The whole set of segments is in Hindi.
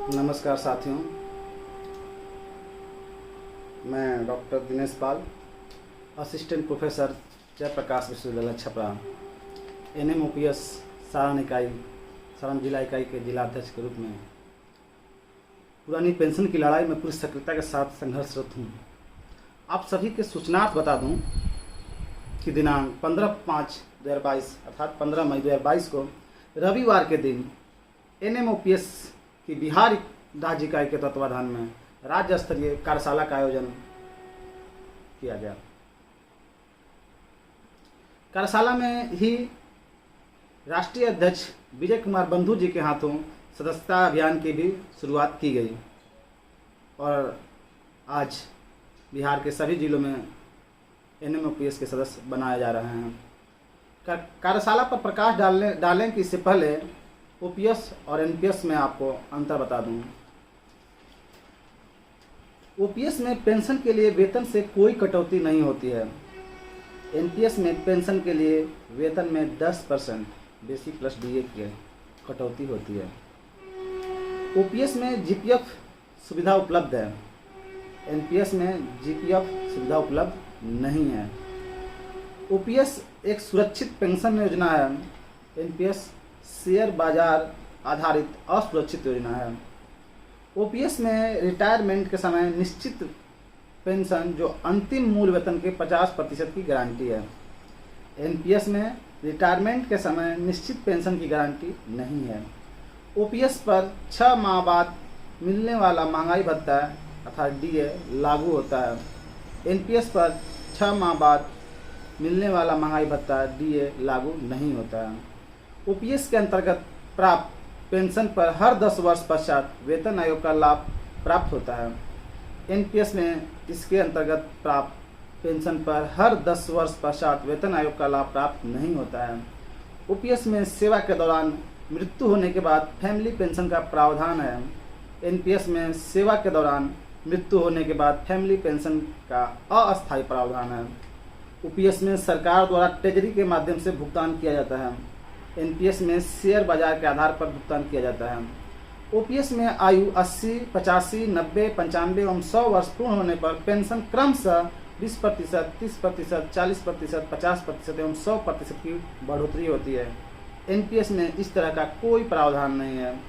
नमस्कार साथियों, मैं डॉक्टर दिनेश पाल, असिस्टेंट प्रोफेसर जयप्रकाश विश्वविद्यालय छपरा, NMOPS सारण जिला इकाई के जिलाध्यक्ष के रूप में पुरानी पेंशन की लड़ाई में पूरी सक्रियता के साथ संघर्षरत हूँ। आप सभी के सूचनार्थ बता दूँ कि दिनांक 15/5/2022 अर्थात 15 मई 2022 को रविवार के दिन NMOPS की बिहार राज्य इकाई के तत्वाधान में राज्य स्तरीय कार्यशाला का आयोजन किया गया। कार्यशाला में ही राष्ट्रीय अध्यक्ष विजय कुमार बंधु जी के हाथों सदस्यता अभियान की भी शुरुआत की गई और आज बिहार के सभी जिलों में NMOPS के सदस्य बनाए जा रहे हैं। कार्यशाला पर प्रकाश डालें कि इससे पहले OPS और NPS में आपको अंतर बता दूं। OPS में पेंशन के लिए वेतन से कोई कटौती नहीं होती है। NPS में पेंशन के लिए वेतन में 10% बेसिक प्लस DA की कटौती होती है। OPS में GPF सुविधा उपलब्ध है, NPS में GPF सुविधा उपलब्ध नहीं है। OPS एक सुरक्षित पेंशन योजना है, NPS शेयर बाजार आधारित असुरक्षित योजना है। OPS में रिटायरमेंट के समय निश्चित पेंशन जो अंतिम मूल वेतन के 50% की गारंटी है। NPS में रिटायरमेंट के समय निश्चित पेंशन की गारंटी नहीं है। OPS पर 6 माह बाद मिलने वाला महंगाई भत्ता अर्थात DA लागू होता है। NPS पर 6 माह बाद मिलने वाला महंगाई भत्ता DA लागू नहीं होता है। OPS के अंतर्गत प्राप्त पेंशन पर हर 10 वर्ष पश्चात वेतन आयोग का लाभ प्राप्त होता है। NPS में इसके अंतर्गत प्राप्त पेंशन पर हर 10 वर्ष पश्चात वेतन आयोग का लाभ प्राप्त नहीं होता है। OPS में सेवा के दौरान मृत्यु होने के बाद फैमिली पेंशन का प्रावधान है। NPS में सेवा के दौरान मृत्यु होने के बाद फैमिली पेंशन का अस्थायी प्रावधान है। OPS में सरकार द्वारा ट्रेजरी के माध्यम से भुगतान किया जाता है। NPS में शेयर बाजार के आधार पर भुगतान किया जाता है। OPS में आयु 80, 85, 90, 95 एवं 100 वर्ष पूर्ण होने पर पेंशन क्रमशः 20%, 30%, 40%, 50% एवं 100% की बढ़ोतरी होती है। NPS में इस तरह का कोई प्रावधान नहीं है।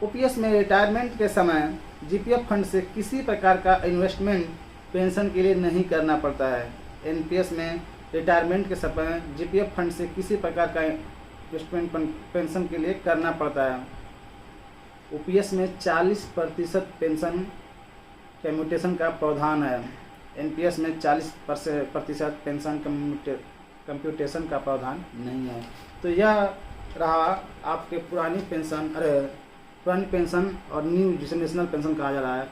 OPS में रिटायरमेंट के समय GPF फंड से किसी प्रकार का इन्वेस्टमेंट पेंशन के लिए नहीं करना पड़ता है। NPS में रिटायरमेंट के समय GPF फंड से किसी प्रकार का इन्वेस्टमेंट पेंशन के लिए करना पड़ता है। OPS में 40% पेंशन कम्यूटेशन का प्रावधान है। NPS में 40% पेंशन कम्यूटेशन का प्रावधान नहीं है। तो यह रहा आपके पुरानी पेंशन और न्यू जिसे नेशनल पेंशन कहा जा रहा है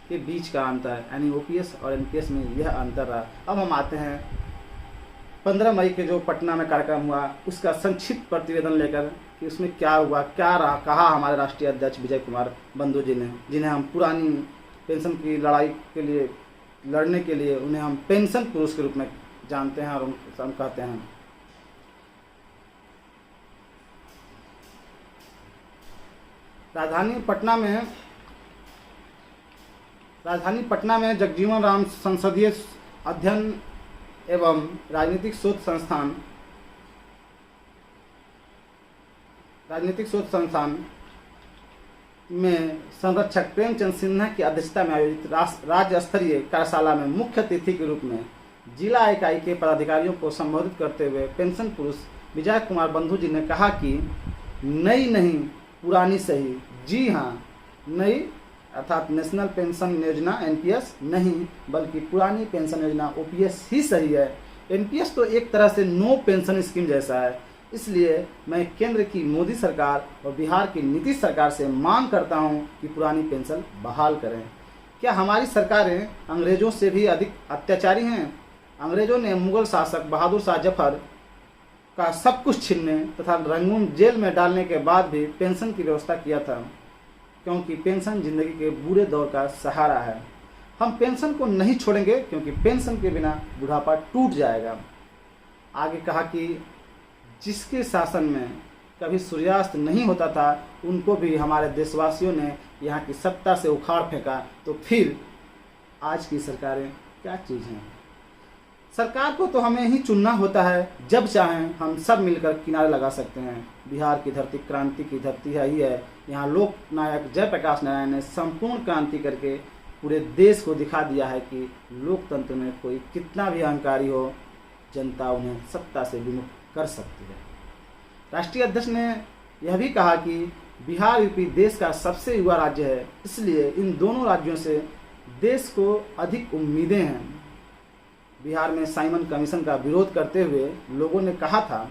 के बीच का अंतर, यानी OPS और NPS में यह अंतर रहा। अब हम आते हैं 15 मई के जो पटना में कार्यक्रम हुआ उसका संक्षिप्त प्रतिवेदन लेकर कि उसमें क्या हुआ, क्या रहा, कहा हमारे राष्ट्रीय अध्यक्ष विजय कुमार बंधु जी ने, जिन्हें हम पुरानी पेंशन की लड़ाई के लिए लड़ने के लिए उन्हें हम पेंशन पुरुष के रूप में जानते हैं और हम कहते हैं। राजधानी पटना में जगजीवन राम संसदीय अध्ययन एवं राजनीतिक शोध संस्थान में संरक्षक प्रेमचंद सिन्हा की अध्यक्षता में आयोजित राज्य स्तरीय कार्यशाला में मुख्य अतिथि के रूप में जिला इकाई के पदाधिकारियों को संबोधित करते हुए पेंशन पुरुष विजय कुमार बंधु जी ने कहा कि नई नहीं पुरानी सही। जी हाँ, नई अर्थात नेशनल पेंशन योजना NPS नहीं बल्कि पुरानी पेंशन योजना OPS ही सही है। NPS तो एक तरह से नो पेंशन स्कीम जैसा है। इसलिए मैं केंद्र की मोदी सरकार और बिहार की नीतीश सरकार से मांग करता हूं कि पुरानी पेंशन बहाल करें। क्या हमारी सरकारें अंग्रेजों से भी अधिक अत्याचारी हैं? अंग्रेजों ने मुगल शासक बहादुर शाह जफर का सब कुछ छीनने तथा रंगून जेल में डालने के बाद भी पेंशन की व्यवस्था किया था, क्योंकि पेंशन जिंदगी के बुरे दौर का सहारा है। हम पेंशन को नहीं छोड़ेंगे क्योंकि पेंशन के बिना बुढ़ापा टूट जाएगा। आगे कहा कि जिसके शासन में कभी सूर्यास्त नहीं होता था, उनको भी हमारे देशवासियों ने यहाँ की सत्ता से उखाड़ फेंका, तो फिर आज की सरकारें क्या चीज़ हैं। सरकार को तो हमें ही चुनना होता है, जब चाहें हम सब मिलकर किनारे लगा सकते हैं। बिहार की धरती क्रांति की धरती है ही है। यहाँ लोकनायक जयप्रकाश नारायण ने संपूर्ण क्रांति करके पूरे देश को दिखा दिया है कि लोकतंत्र में कोई कितना भी अहंकारी हो, जनता उन्हें सत्ता से विमुख कर सकती है। राष्ट्रीय अध्यक्ष ने यह भी कहा कि बिहार यूपी देश का सबसे युवा राज्य है, इसलिए इन दोनों राज्यों से देश को अधिक उम्मीदें हैं। बिहार में साइमन कमीशन का विरोध करते हुए लोगों ने कहा था,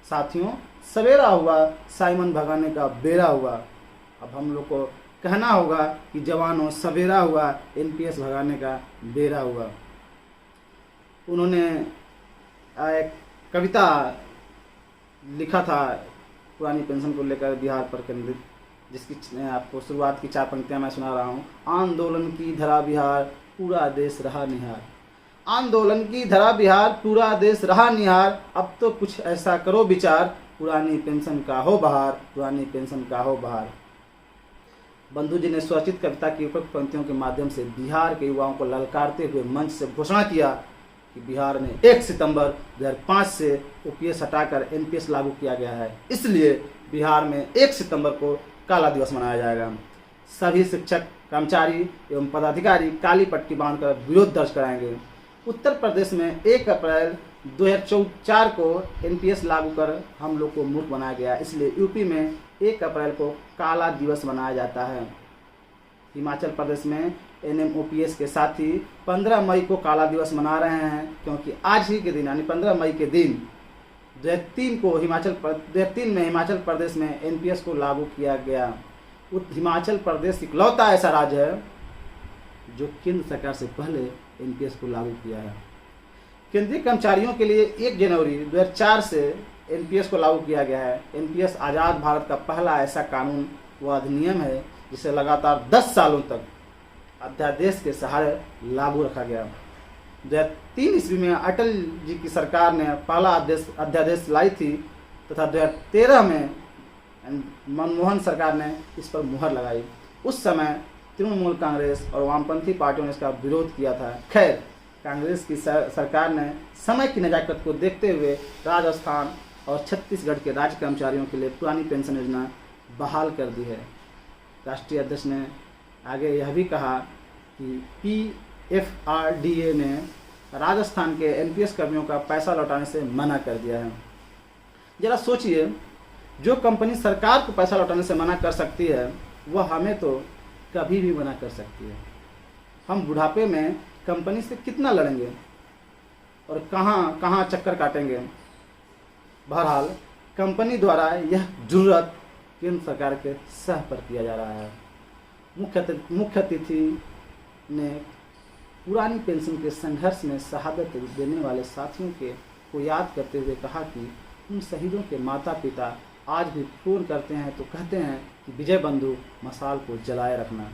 साथियों सवेरा हुआ साइमन भगाने का बेरा हुआ। अब हम लोग को कहना होगा कि जवानों सवेरा हुआ एनपीएस भगाने का बेरा हुआ। उन्होंने एक कविता लिखा था पुरानी पेंशन को लेकर बिहार पर केंद्रित, जिसकी आपको शुरुआत की 4 पंक्तियां मैं सुना रहा हूँ। आंदोलन की धरा बिहार पूरा देश रहा निहार, आंदोलन की धरा बिहार पूरा देश रहा निहार, अब तो कुछ ऐसा करो विचार, पुरानी पेंशन का हो बहार, पुरानी पेंशन का हो बहार। बंधु जी ने स्वरचित कविता की उपयुक्त पंक्तियों के माध्यम से बिहार के युवाओं को ललकारते हुए मंच से घोषणा किया कि बिहार में 1 सितंबर 2005 से ओपीएस हटाकर एनपीएस लागू किया गया है, इसलिए बिहार में 1 सितंबर को काला दिवस मनाया जाएगा। सभी शिक्षक, कर्मचारी एवं पदाधिकारी काली पट्टी बांधकर विरोध दर्ज कराएंगे। उत्तर प्रदेश में 1 अप्रैल 2004 को एनपीएस लागू कर हम लोग को मूर्ख बनाया गया, इसलिए यूपी में 1 अप्रैल को काला दिवस मनाया जाता है। हिमाचल प्रदेश में एनएमओपीएस के साथ ही 15 मई को काला दिवस मना रहे हैं, क्योंकि आज ही के दिन यानी 15 मई के दिन 2003 में हिमाचल प्रदेश में एनपीएस को लागू किया गया। हिमाचल प्रदेश इकलौता ऐसा राज्य है जो केंद्र सरकार से पहले एनपीएस को लागू किया है। केंद्रीय कर्मचारियों के लिए 1 जनवरी 2004 से एनपीएस को लागू किया गया है। एनपीएस आज़ाद भारत का पहला ऐसा कानून व अधिनियम है जिसे लगातार 10 सालों तक अध्यादेश के सहारे लागू रखा गया। 2003 ईस्वी में अटल जी की सरकार ने पहला अध्यादेश लाई थी तथा 2013 में मनमोहन सरकार ने इस पर मुहर लगाई। उस समय तृणमूल कांग्रेस और वामपंथी पार्टियों ने इसका विरोध किया था। खैर, कांग्रेस की सरकार ने समय की नज़ाकत को देखते हुए राजस्थान और छत्तीसगढ़ के राज्य कर्मचारियों के लिए पुरानी पेंशन योजना बहाल कर दी है। राष्ट्रीय अध्यक्ष ने आगे यह भी कहा कि पीएफआरडीए ने राजस्थान के एनपीएस कर्मियों का पैसा लौटाने से मना कर दिया है। जरा सोचिए, जो कंपनी सरकार को पैसा लौटाने से मना कर सकती है वह हमें तो कभी भी मना कर सकती है। हम बुढ़ापे में कंपनी से कितना लड़ेंगे और कहाँ कहाँ चक्कर काटेंगे। बहरहाल कंपनी द्वारा यह जुर्रत केंद्र सरकार के सह पर किया जा रहा है। मुख्य अतिथि ने पुरानी पेंशन के संघर्ष में शहादत देने वाले साथियों को याद करते हुए कहा कि उन शहीदों के माता पिता आज भी फोन करते हैं तो कहते हैं कि विजय बंधु मशाल को जलाए रखना।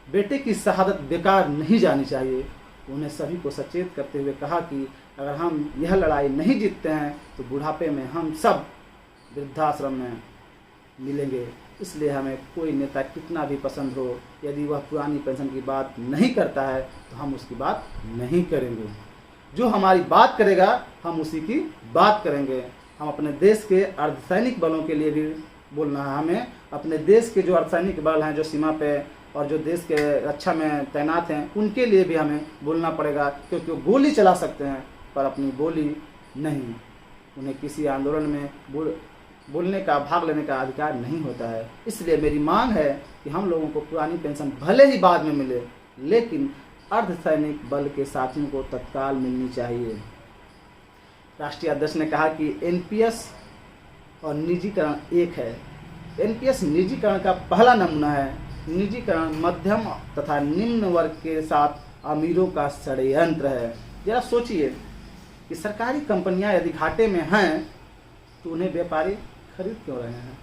बेटे की शहादत बेकार नहीं जानी चाहिए। उन्हें सभी को सचेत करते हुए कहा कि अगर हम यह लड़ाई नहीं जीतते हैं तो बुढ़ापे में हम सब वृद्धाश्रम में मिलेंगे। इसलिए हमें कोई नेता कितना भी पसंद हो, यदि वह पुरानी पेंशन की बात नहीं करता है तो हम उसकी बात नहीं करेंगे। जो हमारी बात करेगा हम उसी की बात करेंगे। हम अपने देश के अर्धसैनिक बलों के लिए भी बोलना है। हमें अपने देश के जो अर्धसैनिक बल हैं, जो सीमा पे और जो देश के रक्षा में तैनात हैं, उनके लिए भी हमें बोलना पड़ेगा, क्योंकि वो गोली चला सकते हैं पर अपनी बोली नहीं। उन्हें किसी आंदोलन में बोलने का, भाग लेने का अधिकार नहीं होता है। इसलिए मेरी मांग है कि हम लोगों को पुरानी पेंशन भले ही बाद में मिले, लेकिन अर्धसैनिक बल के साथियों को तत्काल मिलनी चाहिए। राष्ट्रीय अध्यक्ष ने कहा कि एनपीएस और निजीकरण एक है। एनपीएस निजीकरण का पहला नमूना है। निजीकरण मध्यम तथा निम्न वर्ग के साथ अमीरों का षड्यंत्र है। जरा सोचिए कि सरकारी कंपनियां यदि घाटे में हैं तो उन्हें व्यापारी खरीद क्यों रहे हैं।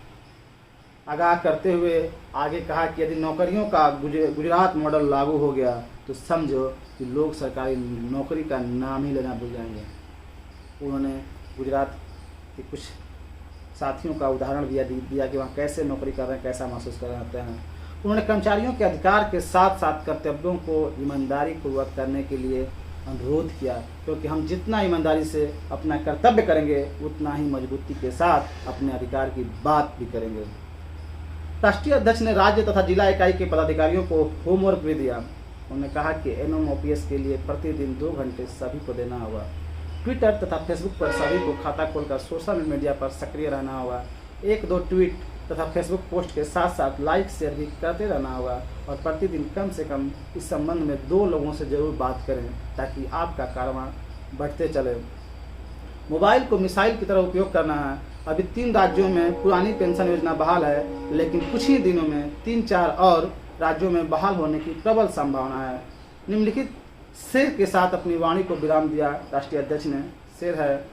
आगाह करते हुए आगे कहा कि यदि नौकरियों का गुजरात मॉडल लागू हो गया तो समझो कि लोग सरकारी नौकरी का नाम ही लेना भूल जाएंगे। उन्होंने गुजरात के कुछ साथियों का उदाहरण दिया कि वहाँ कैसे नौकरी कर रहे हैं, कैसा महसूस कर रहे हैं। उन्होंने कर्मचारियों के अधिकार के साथ साथ कर्तव्यों को ईमानदारी पूर्वक करने के लिए अनुरोध किया, क्योंकि हम जितना ईमानदारी से अपना कर्तव्य करेंगे उतना ही मजबूती के साथ अपने अधिकार की बात भी करेंगे। राष्ट्रीय अध्यक्ष ने राज्य तथा जिला इकाई के पदाधिकारियों को होमवर्क भी दिया। उन्होंने कहा कि NMOPS के लिए प्रतिदिन 2 घंटे सभी को देना होगा। ट्विटर तथा फेसबुक पर सभी को खाता खोलकर सोशल मीडिया पर सक्रिय रहना होगा। 1-2 ट्वीट तथा फेसबुक पोस्ट के साथ साथ लाइक शेयर भी करते रहना होगा और प्रतिदिन कम से कम इस संबंध में 2 लोगों से जरूर बात करें ताकि आपका कारवां बढ़ते चले। मोबाइल को मिसाइल की तरह उपयोग करना है। अभी 3 राज्यों में पुरानी पेंशन योजना बहाल है, लेकिन कुछ ही दिनों में 3-4 और राज्यों में बहाल होने की प्रबल संभावना है। निम्नलिखित शेर के साथ अपनी वाणी को विराम दिया राष्ट्रीय अध्यक्ष ने। शेर है,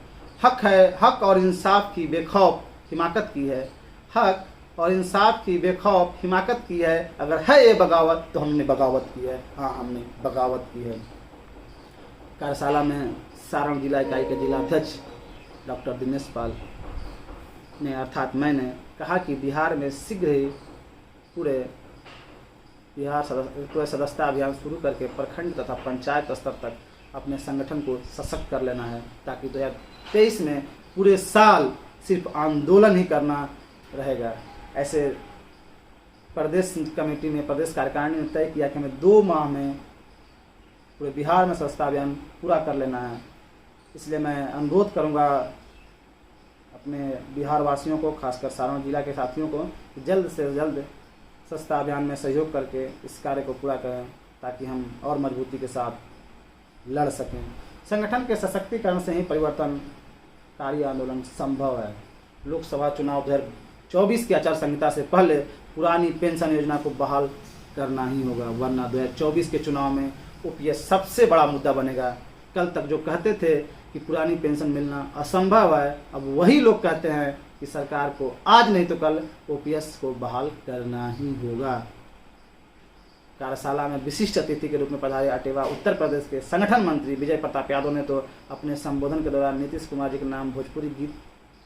हक और इंसाफ की बेखौफ हिमाकत की है। हक और इंसाफ की बेखौफ हिमाकत की है। अगर है ये बगावत तो हमने बगावत की है। हाँ, हमने बगावत की है। कार्यशाला में सारण जिला इकाई के जिलाध्यक्ष डॉक्टर दिनेश पाल ने अर्थात मैंने कहा कि बिहार में शीघ्र ही पूरे सदस्यता अभियान शुरू करके प्रखंड तथा पंचायत स्तर तक अपने संगठन को सशक्त कर लेना है, ताकि 2023 में पूरे साल सिर्फ आंदोलन ही करना रहेगा। ऐसे प्रदेश कमेटी ने, प्रदेश कार्यकारिणी ने तय किया कि हमें 2 माह में पूरे बिहार में सदस्यता अभियान पूरा कर लेना है। इसलिए मैं अनुरोध करूंगा अपने बिहार वासियों को, खासकर सारण जिला के साथियों को, जल्द से जल्द सदस्यता अभियान में सहयोग करके इस कार्य को पूरा करें, ताकि हम और मजबूती के साथ लड़ सकें। संगठन के सशक्तिकरण से ही परिवर्तनकारी आंदोलन संभव है। लोकसभा चुनाव 2024 की आचार संहिता से पहले पुरानी पेंशन योजना को बहाल करना ही होगा, वरना 2024 के चुनाव में OPS सबसे बड़ा मुद्दा बनेगा। कल तक जो कहते थे कि पुरानी पेंशन मिलना असंभव है, अब वही लोग कहते हैं कि सरकार को आज नहीं तो कल OPS को बहाल करना ही होगा। कार्यशाला में विशिष्ट अतिथि के रूप में पधारे अटेवा उत्तर प्रदेश के संगठन मंत्री विजय प्रताप यादव ने तो अपने संबोधन के दौरान नीतीश कुमार जी के नाम भोजपुरी गीत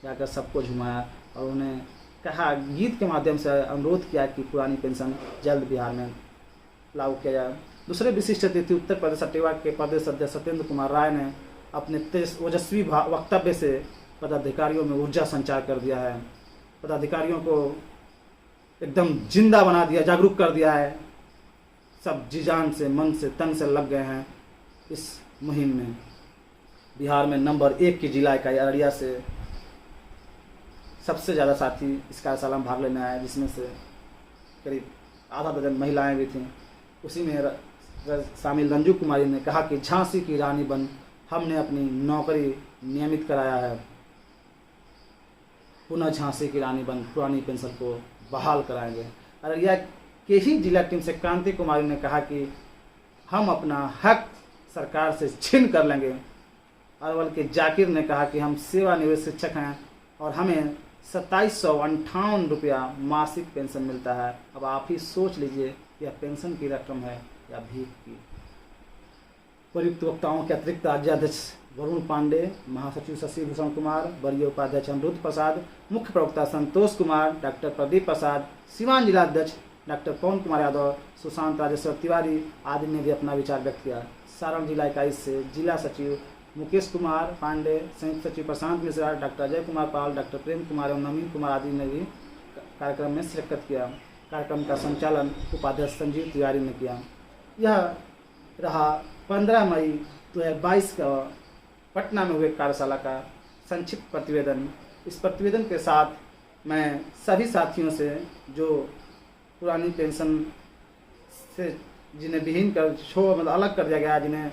गाकर सबको झुमाया और उन्हें कहा, गीत के माध्यम से अनुरोध किया कि पुरानी पेंशन जल्द बिहार में लागू किया जाए। दूसरे विशिष्ट अतिथि उत्तर प्रदेश अटेवा के प्रदेश अध्यक्ष सत्येंद्र कुमार राय ने अपने ओजस्वी वक्तव्य से पदाधिकारियों में ऊर्जा संचार कर दिया है। पदाधिकारियों को एकदम जिंदा बना दिया, जागरूक कर दिया है। सब जी जान से, मन से, तन से लग गए हैं इस मुहिम में। बिहार में नंबर 1 की जिला इकाई अररिया से सबसे ज़्यादा साथी इस कार्यशाला में भाग लेने आए, जिसमें से करीब आधा दर्जन महिलाएं भी थीं। उसी में शामिल रंजू कुमारी ने कहा कि झांसी की रानी बन हमने अपनी नौकरी नियमित कराया है, पुनः झांसी की रानी बन पुरानी पेंशन को बहाल कराएंगे। अररिया के ही जिला टीम से क्रांति कुमारी ने कहा कि हम अपना हक सरकार से छीन कर लेंगे। अरवल के जाकिर ने कहा कि हम सेवानिवृत्त शिक्षक हैं और हमें 2758 रुपया मासिक पेंशन मिलता है। अब आप ही सोच लीजिए यह पेंशन की रकम है या भीख की। प्रयुक्त वक्ताओं के अतिरिक्त राज्याध्यक्ष वरुण पांडे, महासचिव शशि भूषण कुमार, वरीय उपाध्यक्ष अमृत प्रसाद, मुख्य प्रवक्ता संतोष कुमार, डॉक्टर प्रदीप प्रसाद, सीवान जिला अध्यक्ष डॉक्टर पवन कुमार यादव, सुशांत राजेश्वर तिवारी आदि ने भी अपना विचार व्यक्त किया। सारण जिला इकाई से जिला सचिव मुकेश कुमार पांडे, संयुक्त सचिव प्रशांत मिश्रा, डॉक्टर अजय कुमार पाल, डॉक्टर प्रेम कुमार एवं नवीन कुमार आदि ने भी कार्यक्रम में शिरकत किया। कार्यक्रम का संचालन उपाध्यक्ष संजीव तिवारी ने किया। यह रहा 15 मई 2022 का पटना में हुए कार्यशाला का संक्षिप्त प्रतिवेदन। इस प्रतिवेदन के साथ मैं सभी साथियों से जो पुरानी पेंशन से जिन्हें विहीन कर मतलब अलग कर दिया गया, जिन्हें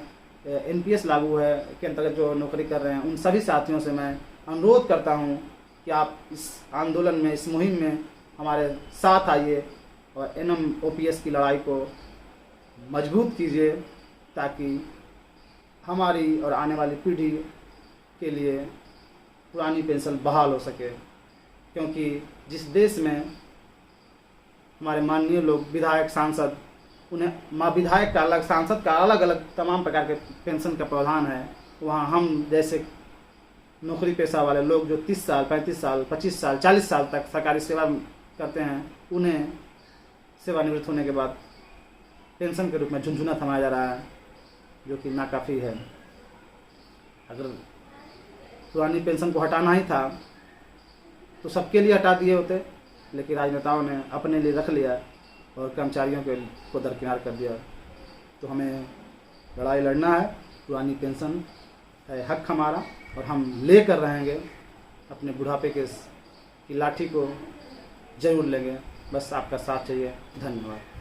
NPS लागू है के अंतर्गत जो नौकरी कर रहे हैं, उन सभी साथियों से मैं अनुरोध करता हूं कि आप इस आंदोलन में, इस मुहिम में हमारे साथ आइए और NMOPS की लड़ाई को मजबूत कीजिए, ताकि हमारी और आने वाली पीढ़ी के लिए पुरानी पेंशन बहाल हो सके। क्योंकि जिस देश में हमारे माननीय लोग, विधायक, सांसद, उन्हें विधायक का अलग, सांसद का अलग अलग तमाम प्रकार के पेंशन का प्रावधान है, वहाँ हम जैसे नौकरी पेशा वाले लोग जो 30 साल 35 साल 25 साल 40 साल तक सरकारी सेवा करते हैं, उन्हें सेवानिवृत्त होने के बाद पेंशन के रूप में झुनझुना थमाया जा रहा है, जो कि नाकाफ़ी है। अगर पुरानी पेंशन को हटाना ही था तो सबके लिए हटा दिए होते, लेकिन राजनेताओं ने अपने लिए रख लिया और कर्मचारियों को दरकिनार कर दिया। तो हमें लड़ाई लड़ना है, पुरानी पेंशन है हक हमारा, और हम लेकर रहेंगे, अपने बुढ़ापे की लाठी को जरूर लेंगे। बस आपका साथ चाहिए। धन्यवाद।